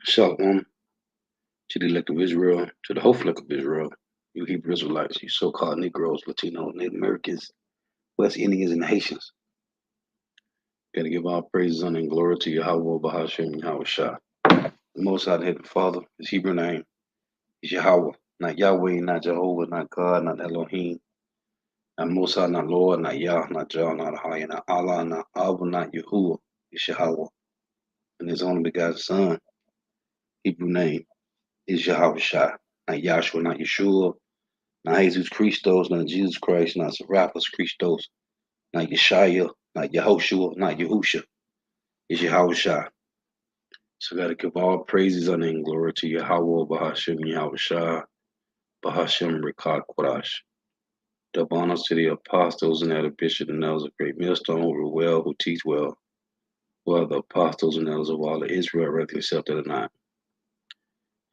Shalom to the elect of Israel, to the whole flock of Israel, you Hebrew Israelites, you so-called Negroes, Latinos, Native Americans, West Indians, and Haitians. Got to give all praises, honor, and glory to Yahweh, Bahashem, Yahweh Shah. The Most High, the Heavenly Father, his Hebrew name is Yahweh, not Yahweh, not Jehovah, not God, not Elohim, not Most High, not Lord, not Yah, not Jah, not Ahaya, not Allah, not Abba, not Yahuwah. It's Yahweh. And his only begotten Son, Hebrew name is Yahweh Shah, not Yahshua, not Yeshua, not Jesus Christos, not Jesus Christ, not Serapis Christos, not Yeshaya, not Yehoshua, not Yahusha. It's Yahushua. So gotta give all praises, honor, and glory to Yahweh, Bahashem, Yahushua, Bahashem, Rekad Kodash. Double honors to the apostles and elder bishop and elders of great millstone who rule well, who teach well, who are the apostles and elders of all of Israel, whether accepted or not.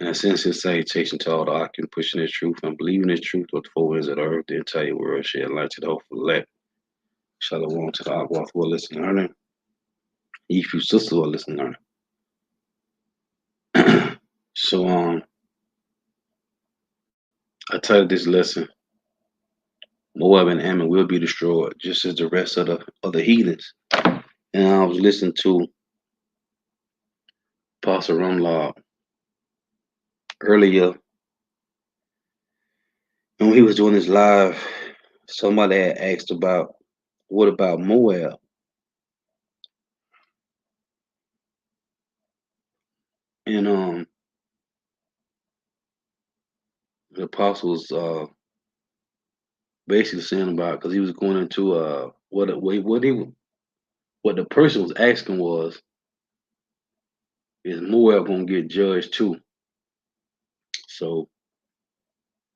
And a sincere salutation to all the occupants pushing this truth and believing this truth with the four winds of the earth, the entire world, shed light to the hopeful elect. Shalom to the Agua who are listening and learning. You few sisters who are listening and learning. So I titled this lesson, Moab and Ammon will be destroyed, just as the rest of the heathens. And I was listening to Pastor Rumlaw earlier, and when he was doing his live, somebody had asked about what about Moab? And the apostle was basically saying about, because he was going into what the person was asking was, is Moab gonna get judged too? So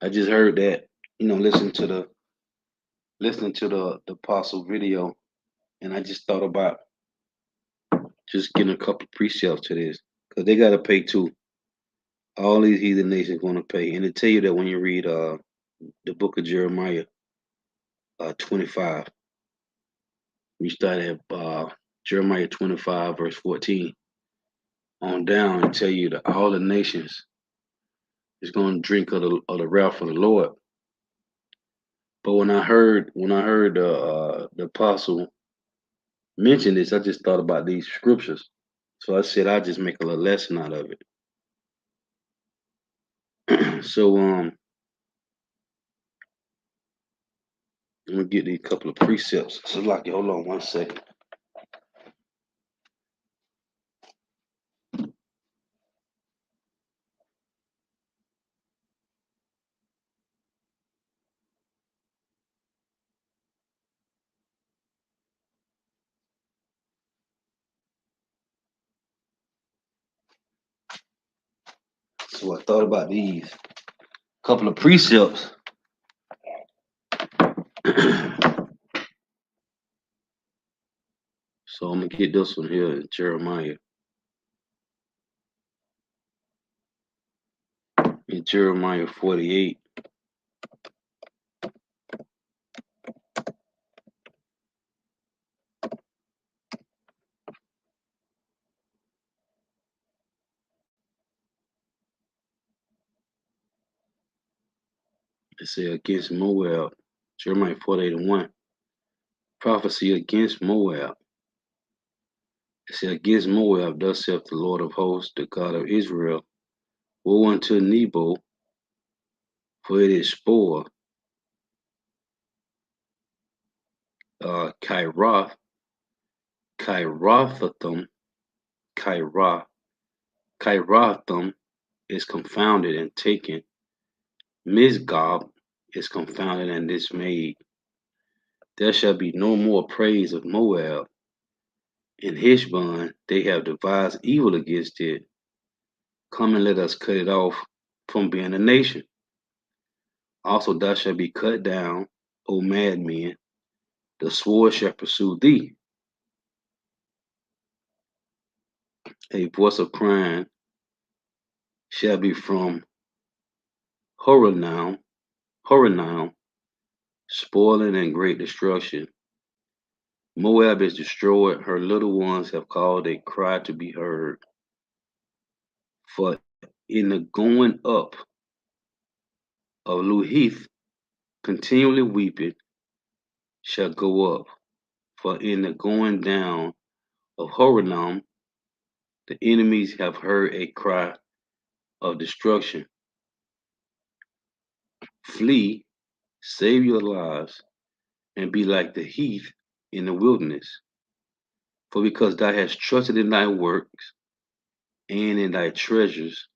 I just heard that, listening to the apostle video, and I just thought about just getting a couple of precepts to this, because they gotta pay too. All these heathen nations gonna pay, and they tell you that when you read the book of Jeremiah 25, we start at Jeremiah 25 verse 14 on down, and tell you that all the nations is gonna drink of the wrath of the Lord. But when I heard the apostle mention this, I just thought about these scriptures. So I said I just make a little lesson out of it. So I'm gonna get these couple of precepts. So like, hold on one second. So I thought about these couple of precepts. So I'm gonna get this one here in Jeremiah. In Jeremiah 48. It says against Moab. Jeremiah 48:1. Prophecy against Moab. It said against Moab, thus saith the Lord of hosts, the God of Israel. Woe unto Nebo, for it is spoil. Kairoth, Kairothatham, Kairotham is confounded and taken. Misgob is confounded and dismayed. There shall be no more praise of Moab. In Heshbon they have devised evil against it. Come and let us cut it off from being a nation. Also thou shalt be cut down, O madmen. The sword shall pursue thee. A voice of crying shall be from Horonaim, spoiling and great destruction. Moab is destroyed, her little ones have called a cry to be heard. For in the going up of Luhith, continually weeping shall go up. For in the going down of Horonom, the enemies have heard a cry of destruction. Flee, save your lives, and be like the heath in the wilderness. For because thou hast trusted in thy works and in thy treasures,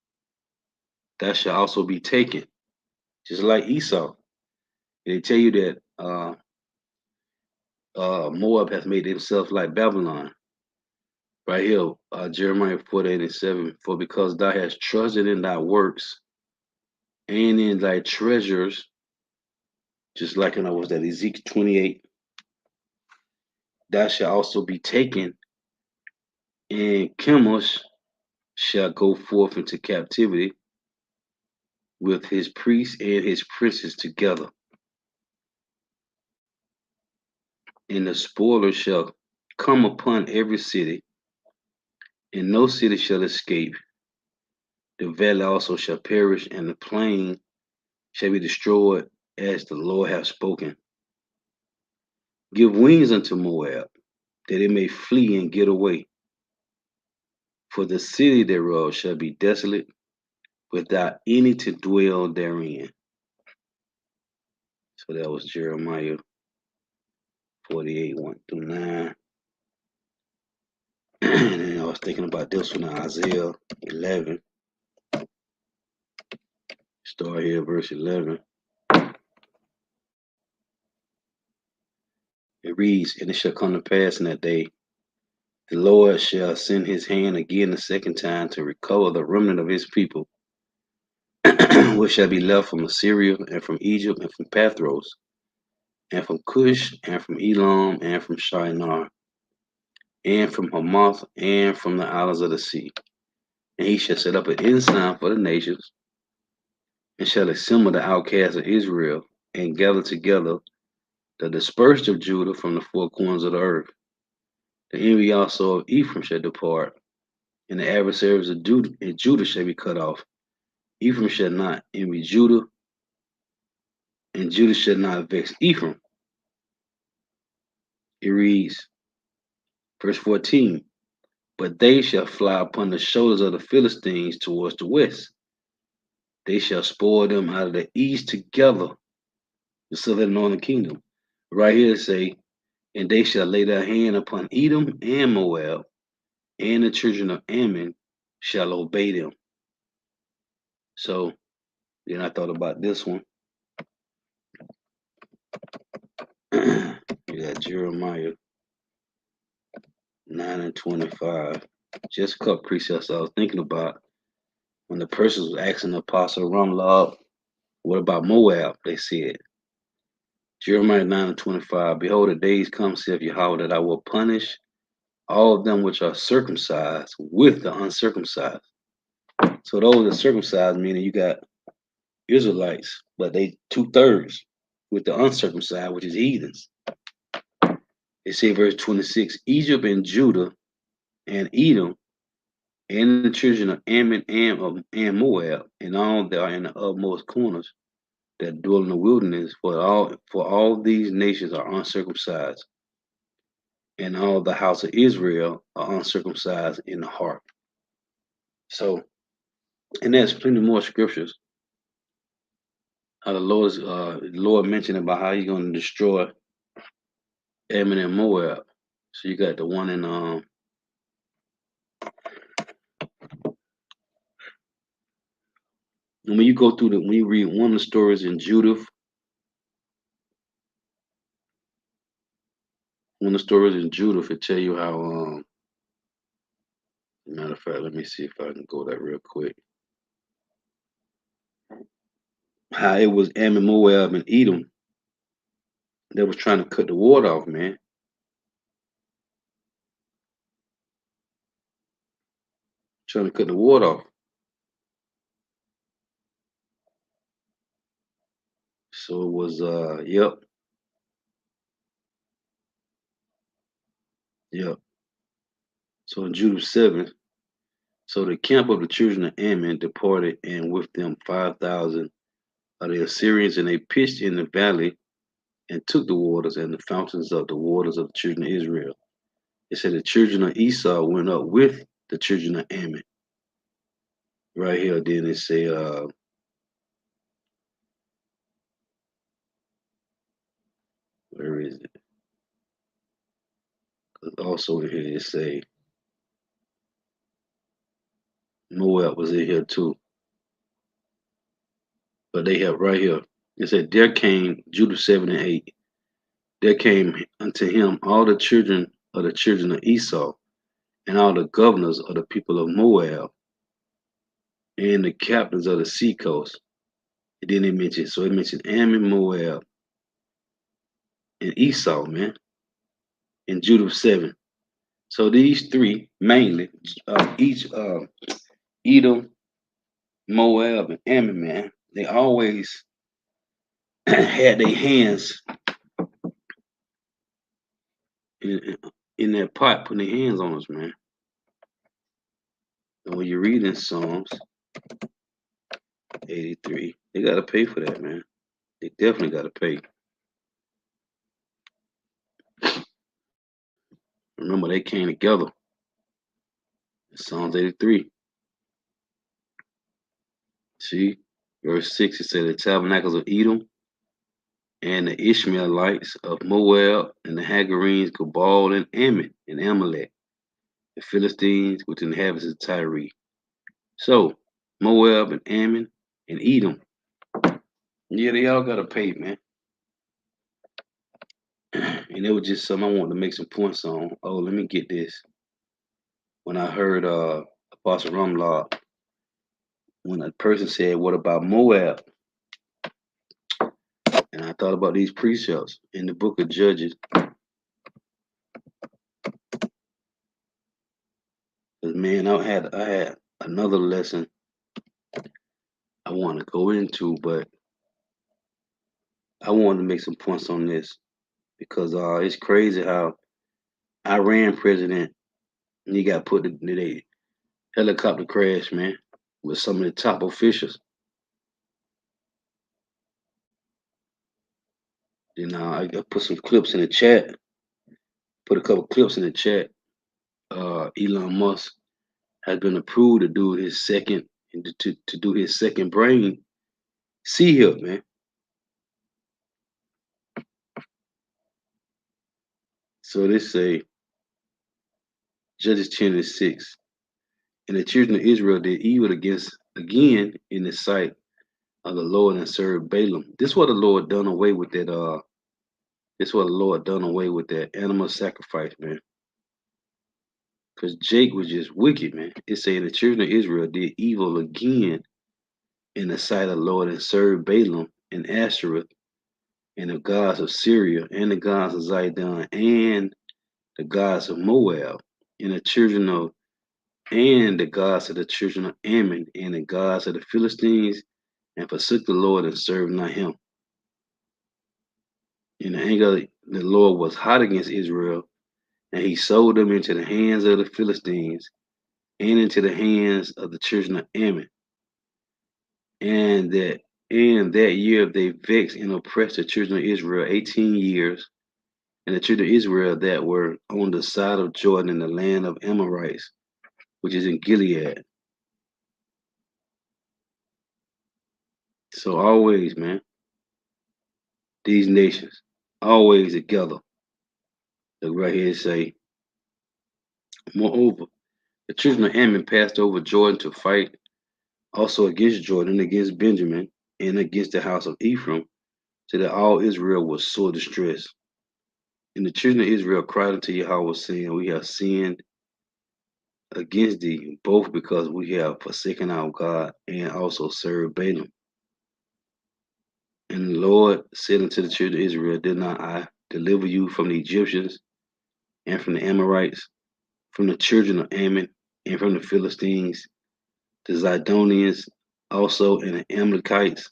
thou shalt also be taken. Just like Esau. They tell you that Moab has made himself like Babylon. Right here, Jeremiah 48:7. For because thou hast trusted in thy works and in thy treasures, just like in was that Ezekiel 28, thou shalt also be taken, and Chemosh shall go forth into captivity with his priests and his princes together. And the spoiler shall come upon every city, and no city shall escape. The valley also shall perish, and the plain shall be destroyed, as the Lord hath spoken. Give wings unto Moab, that it may flee and get away. For the city thereof shall be desolate, without any to dwell therein. So that was Jeremiah 48, 1 through 9. And then I was thinking about this one in Isaiah 11. Start here, verse 11. It reads, And it shall come to pass in that day, the Lord shall send his hand again the second time to recover the remnant of his people, which shall be left from Assyria, and from Egypt, and from Pathros, and from Cush, and from Elam, and from Shinar, and from Hamath, and from the islands of the sea. And he shall set up an ensign for the nations, and shall assemble the outcasts of Israel, and gather together the dispersed of Judah from the four corners of the earth. The envy also of Ephraim shall depart, and the adversaries of Judah shall be cut off. Ephraim shall not envy Judah, and Judah shall not vex Ephraim. It reads, verse 14, But they shall fly upon the shoulders of the Philistines towards the west. They shall spoil them out of the east together, the southern northern kingdom. Right here it say, And they shall lay their hand upon Edom and Moab, and the children of Ammon shall obey them. So then I thought about this one. You got Jeremiah 9 and 25. Just a couple precepts I was thinking about when the person was asking the apostle Ramlab, what about Moab? They said, Jeremiah 9 and 25, Behold, the days come, saith Yahweh, that I will punish all of them which are circumcised with the uncircumcised. So those are circumcised, meaning you got Israelites, but they 2/3 with the uncircumcised, which is heathens. They say verse 26, Egypt and Judah and Edom and the children of Ammon and Moab, and all that are in the utmost corners that dwell in the wilderness, for all these nations are uncircumcised, and all the house of Israel are uncircumcised in the heart. So, and there's plenty more scriptures. How the Lord mentioned about how He's going to destroy Ammon and Moab. So you got the one in when you go through when you read one of the stories in Judith, it tell you how matter of fact, let me see if I can go that real quick. How it was Ammon, Moab, and Edom that was trying to cut the water off, man. Trying to cut the water off. So it was yep. So in Judith 7, So the camp of the children of Ammon departed, and with them 5,000 of the Assyrians, and they pitched in the valley and took the waters and the fountains of the waters of the children of Israel. It said the children of Esau went up with the children of Ammon. Right here, then it say, where is it? 'Cause also in here it say Moab was in here too, but they have right here. It said there came Judah 7 and 8. There came unto him all the children of Esau, and all the governors of the people of Moab, and the captains of the sea coast. And then it mentioned Ammon, Moab, and Esau, man, in Judah 7. So these three mainly, each Edom, Moab, and Ammon, man, they always had their hands in, in that pot, putting their hands on us, man. And when you're reading Psalms 83, they got to pay for that, man. They definitely got to pay. Remember, they came together in Psalms 83. See, verse 6, it said the tabernacles of Edom and the Ishmaelites of Moab and the Hagarenes, Gabal and Ammon and Amalek, the Philistines with the inhabitants of Tyre. So, Moab and Ammon and Edom, yeah, they all got to pay, man. And it was just something I wanted to make some points on. Oh, let me get this. When I heard Apostle Rumlaw, when a person said, "What about Moab?" And I thought about these precepts in the book of Judges. Because man, I had another lesson I want to go into, but I wanted to make some points on this because it's crazy how Iran president he got put in a helicopter crash, man, with some of the top officials. Then I put some clips in the chat. Put a couple clips in the chat. Elon Musk has been approved to do his second to do his second brain see here, man. So they say Judges 10 and 6. And the children of Israel did evil again in the sight of the Lord and served Balaam. This what the Lord done away with that this what the Lord done away with that animal sacrifice, man. Because Jake was just wicked, man. It's saying the children of Israel did evil again in the sight of the Lord and served Balaam and Ashereth and the gods of Syria and the gods of Zidon and the gods of Moab and the gods of the children of Ammon and the gods of the Philistines and forsook the Lord and served not him. And the anger of the Lord was hot against Israel, and he sold them into the hands of the Philistines and into the hands of the children of Ammon. And that in that year they vexed and oppressed the children of Israel 18 years, and the children of Israel that were on the side of Jordan in the land of Amorites, which is in Gilead. So always, man, these nations, always together. Look right here, say, moreover, the children of Ammon passed over Jordan to fight also against Jordan, against Benjamin, and against the house of Ephraim, so that all Israel was sore distressed. And the children of Israel cried unto Yahweh, saying, we have sinned against thee, both because we have forsaken our God and also served Balaam. And the Lord said unto the children of Israel, did not I deliver you from the Egyptians and from the Amorites, from the children of Ammon, and from the Philistines, the Zidonians also, and the Amalekites,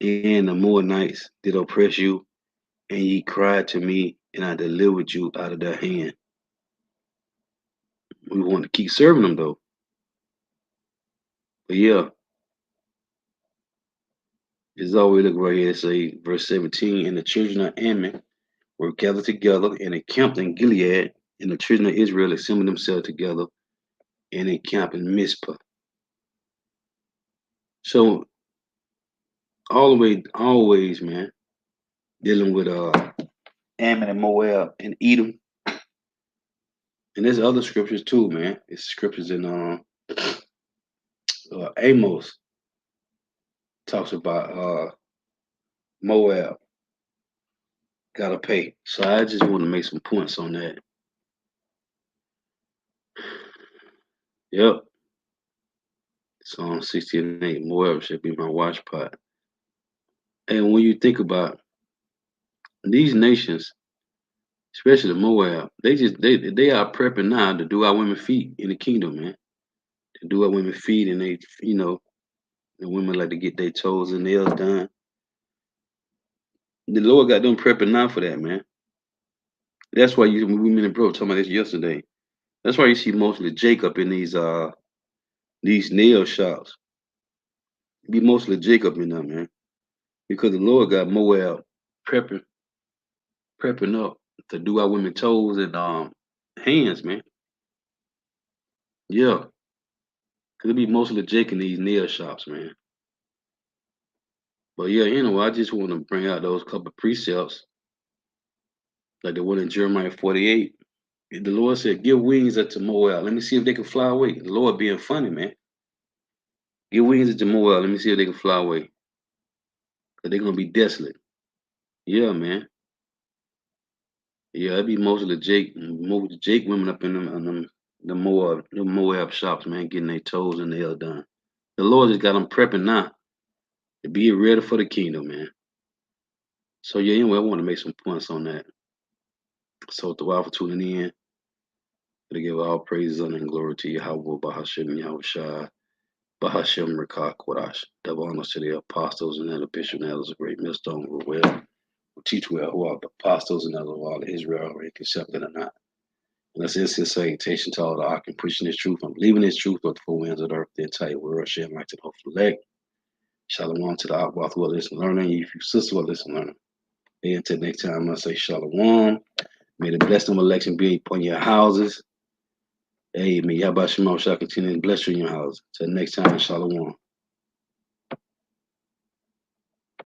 and the Moabites did oppress you, and ye cried to me, and I delivered you out of their hand. We want to keep serving them, though. But yeah, it's always look right here. It say verse 17, and the children of Ammon were gathered together and encamped in Gilead, and the children of Israel assembled themselves together and encamped in Mizpah. So always, man, dealing with Ammon and Moab and Edom. And there's other scriptures too, man. It's scriptures in Amos talks about Moab gotta pay. So I just want to make some points on that. Yep. Psalm 68, Moab should be my watch pot. And when you think about these nations, especially Moab, they are prepping now to do our women feet in the kingdom, man. To do our women feet, and they, the women like to get their toes and nails done. The Lord got them prepping now for that, man. That's why we men and bro talking about this yesterday. That's why you see mostly Jacob in these nail shops. Be mostly Jacob in them, man, because the Lord got Moab prepping prepping up to do our women toes and hands, man. Yeah, cause it be mostly Jake in these nail shops, man. But yeah, anyway, I just want to bring out those couple of precepts, like the one in Jeremiah 48. The Lord said, "Give wings unto Moab. Let me see if they can fly away." The Lord being funny, man. Give wings unto Moab. Let me see if they can fly away, cause they're gonna be desolate. Yeah, man. Yeah, it be most of the Jake women up in them the Moab shops, man, getting their toes and nails done. The Lord just got them prepping now to be ready for the kingdom, man. So yeah, anyway, I want to make some points on that. So throughout for tuning in, to give all praises honor, and glory to Yahweh, Bahashem, Yahweh Shai, Bahashem, Rekah, Kodash. Double honors to the apostles and the bishop and elders of great millstone who are well, who teach well, who are the apostles and elders of all of Israel, or accepted or not. And that's instant salutation to all the ark and preaching this truth. I'm believing this truth with the four winds of the earth, the entire world, sharing right to the hopeful leg. Shalom to the Akbar who are listening, learning. If you sister who are listening, learning. Hey, until next time, I say Shalom. May the blessing of election be upon your houses. Hey, may Yahba Shema shall continue to bless you in your house. Till next time, Shalom.